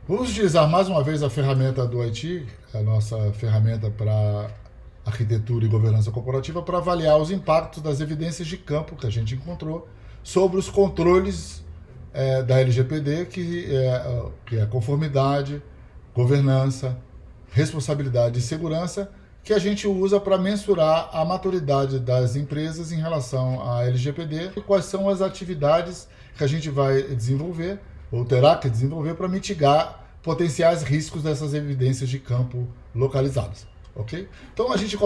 Vamos utilizar mais uma vez a ferramenta do IT, a nossa ferramenta para arquitetura e governança corporativa, para avaliar os impactos das evidências de campo que a gente encontrou sobre os controles da LGPD, que é conformidade, governança, responsabilidade e segurança, que a gente usa para mensurar a maturidade das empresas em relação à LGPD e quais são as atividades que a gente vai desenvolver ou terá que desenvolver para mitigar potenciais riscos dessas evidências de campo localizadas. Ok? Então a gente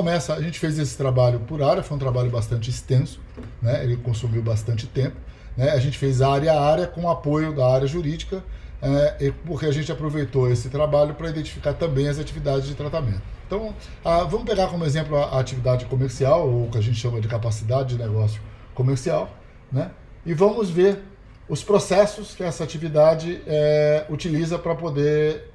fez esse trabalho por área, foi um trabalho bastante extenso, né? Ele consumiu bastante tempo. Né? A gente fez área a área com apoio da área jurídica, porque a gente aproveitou esse trabalho para identificar também as atividades de tratamento. Então, vamos pegar como exemplo a atividade comercial, ou o que a gente chama de capacidade de negócio comercial, né? E vamos ver os processos que essa atividade utiliza para poder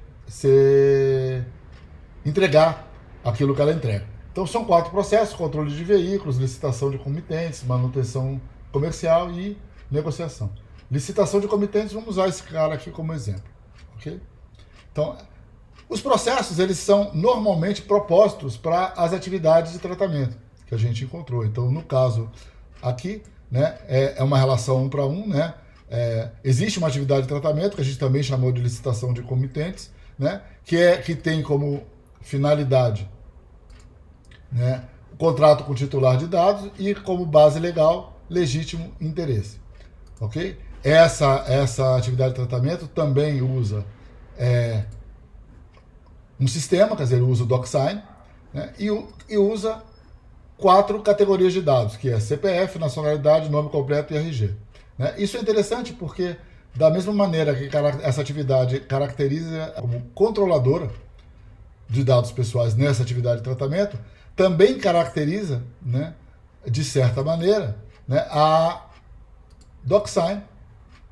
entregar aquilo que ela entrega. Então são 4 processos: controle de veículos, licitação de comitentes, manutenção comercial e negociação. Licitação de comitentes, vamos usar esse cara aqui como exemplo. Okay? Então, os processos, eles são normalmente propostos para as atividades de tratamento que a gente encontrou. Então, no caso aqui, né, é uma relação 1 para 1, né? Existe uma atividade de tratamento, que a gente também chamou de licitação de comitentes, né, que tem como finalidade, né, o contrato com o titular de dados e como base legal, legítimo interesse. Ok? Essa atividade de tratamento também usa um sistema, quer dizer, usa o DocSign, né, e usa 4 categorias de dados, que é CPF, nacionalidade, nome completo e RG. Né? Isso é interessante porque, da mesma maneira que essa atividade caracteriza como controladora de dados pessoais nessa atividade de tratamento, também caracteriza, né, de certa maneira, né, a DocSign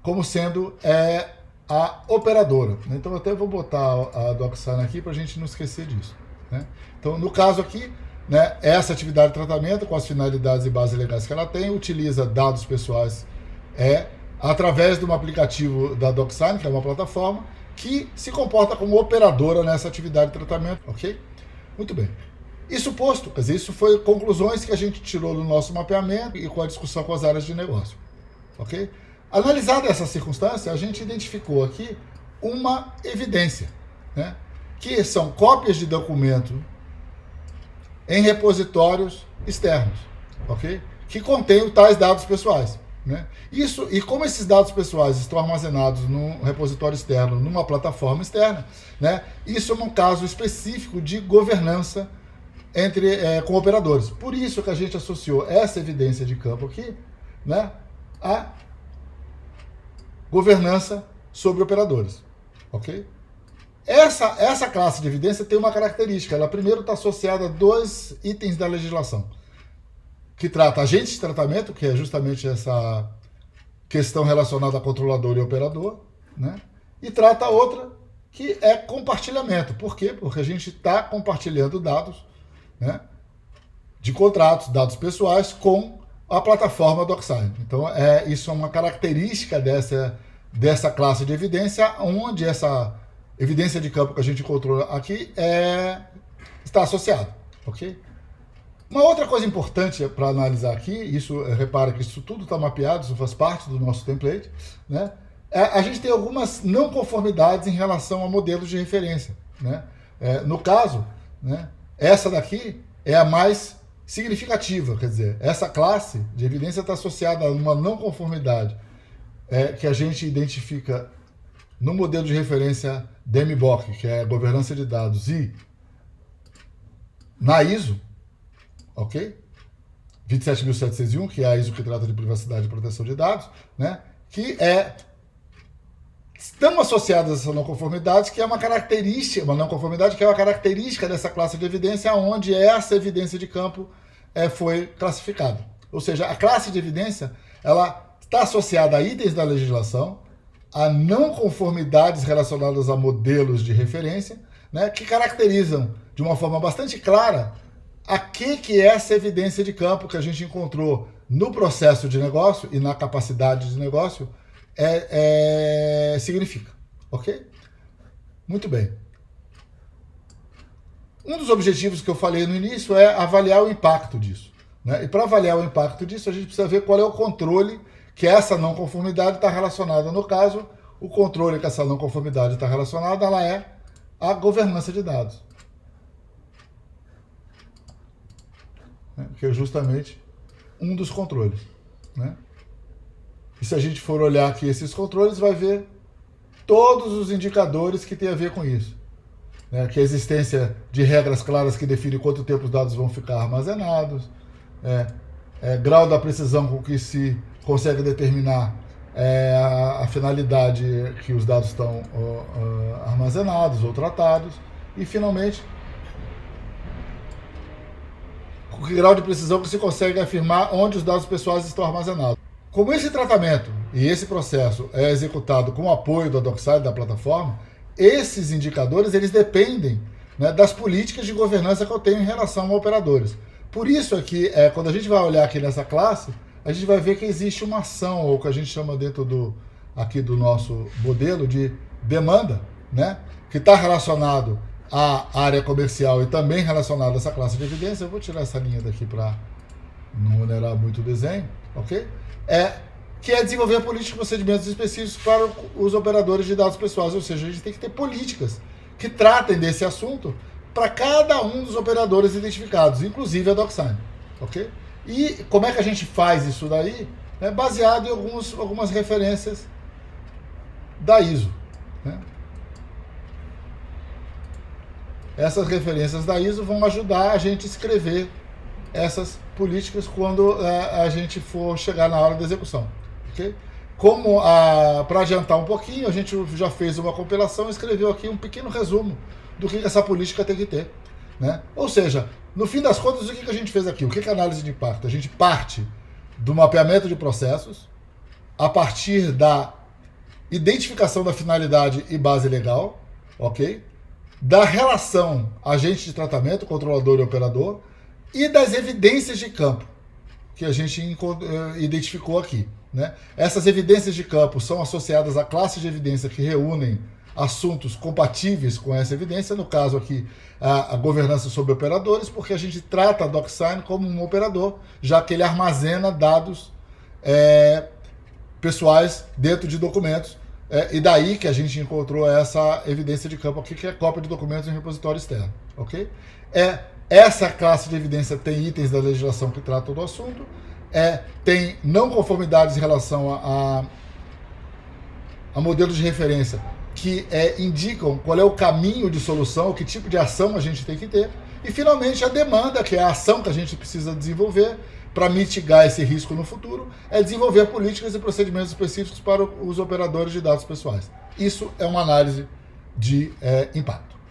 como sendo a operadora. Então, eu até vou botar a DocSign aqui para a gente não esquecer disso. Né? Então, no caso aqui, né, essa atividade de tratamento, com as finalidades e bases legais que ela tem, utiliza dados pessoais através de um aplicativo da DocSign, que é uma plataforma, que se comporta como operadora nessa atividade de tratamento. Ok? Muito bem. Isso posto, quer dizer, isso foi conclusões que a gente tirou do nosso mapeamento e com a discussão com as áreas de negócio. Ok? Analisada essa circunstância, a gente identificou aqui uma evidência, né, que são cópias de documento em repositórios externos, ok? Que contêm tais dados pessoais. Né? E como esses dados pessoais estão armazenados num repositório externo, numa plataforma externa, né, isso é um caso específico de governança com operadores. Por isso que a gente associou essa evidência de campo aqui, né, a governança sobre operadores. Ok? Essa classe de evidência tem uma característica. Ela primeiro está associada a 2 itens da legislação, que trata agentes de tratamento, que é justamente essa questão relacionada a controlador e operador, né? E trata a outra, que é compartilhamento. Por quê? Porque a gente está compartilhando dados, né, de contratos, dados pessoais, com a plataforma DocSign. Então, isso é uma característica dessa classe de evidência, onde essa evidência de campo que a gente encontrou aqui está associada. Ok? Uma outra coisa importante para analisar aqui, repara que isso tudo está mapeado, isso faz parte do nosso template, né? A gente tem algumas não conformidades em relação a modelos de referência. Né? No caso, né, essa daqui é a mais significativa, quer dizer, essa classe de evidência está associada a uma não conformidade que a gente identifica no modelo de referência DMBOK, que é a governança de dados, e na ISO, ok? 27701, que é a ISO que trata de privacidade e proteção de dados, né? Que estão associadas a essa não conformidade, que é uma não conformidade que é uma característica dessa classe de evidência, onde essa evidência de campo foi classificada. Ou seja, a classe de evidência, ela está associada a itens da legislação, a não conformidades relacionadas a modelos de referência, né, que caracterizam de uma forma bastante clara que é essa evidência de campo que a gente encontrou no processo de negócio e na capacidade de negócio significa, ok? Muito bem. Um dos objetivos que eu falei no início é avaliar o impacto disso, né? E para avaliar o impacto disso, a gente precisa ver qual é o controle que essa não conformidade está relacionada. No caso, o controle que essa não conformidade está relacionada, ela é a governança de dados, né? Que é justamente um dos controles, né? E se a gente for olhar aqui esses controles, vai ver todos os indicadores que tem a ver com isso, né? Que a existência de regras claras que definem quanto tempo os dados vão ficar armazenados, grau da precisão com que se consegue determinar a finalidade que os dados estão armazenados ou tratados, e finalmente com que grau de precisão que se consegue afirmar onde os dados pessoais estão armazenados. Como esse tratamento e esse processo é executado com o apoio da DocSign, da plataforma, esses indicadores eles dependem, né, das políticas de governança que eu tenho em relação a operadores. Por isso aqui, quando a gente vai olhar aqui nessa classe, a gente vai ver que existe uma ação, ou o que a gente chama dentro aqui do nosso modelo de demanda, né, que está relacionado à área comercial e também relacionado a essa classe de evidência. Eu vou tirar essa linha daqui para não onerar muito o desenho, ok? Que é desenvolver políticas e procedimentos específicos para os operadores de dados pessoais, ou seja, a gente tem que ter políticas que tratem desse assunto para cada um dos operadores identificados, inclusive a DocSign, ok? E como é que a gente faz isso daí? É baseado em algumas referências da ISO, né? Essas referências da ISO vão ajudar a gente a escrever essas políticas quando a gente for chegar na hora da execução. Okay? Para adiantar um pouquinho, a gente já fez uma compilação e escreveu aqui um pequeno resumo do que essa política tem que ter, né? Ou seja, no fim das contas, o que a gente fez aqui? O que é análise de impacto? A gente parte do mapeamento de processos, a partir da identificação da finalidade e base legal, ok? Da relação agente de tratamento, controlador e operador, e das evidências de campo que a gente identificou aqui, né? Essas evidências de campo são associadas à classe de evidência que reúnem assuntos compatíveis com essa evidência, no caso aqui a governança sobre operadores, porque a gente trata a DocSign como um operador, já que ele armazena dados pessoais dentro de documentos, e daí que a gente encontrou essa evidência de campo aqui, que é cópia de documentos em repositório externo, ok? Essa classe de evidência tem itens da legislação que tratam do assunto, tem não conformidades em relação a modelos de referência que indicam qual é o caminho de solução, que tipo de ação a gente tem que ter, e finalmente a demanda, que é a ação que a gente precisa desenvolver para mitigar esse risco no futuro, é desenvolver políticas e procedimentos específicos para os operadores de dados pessoais. Isso é uma análise de impacto.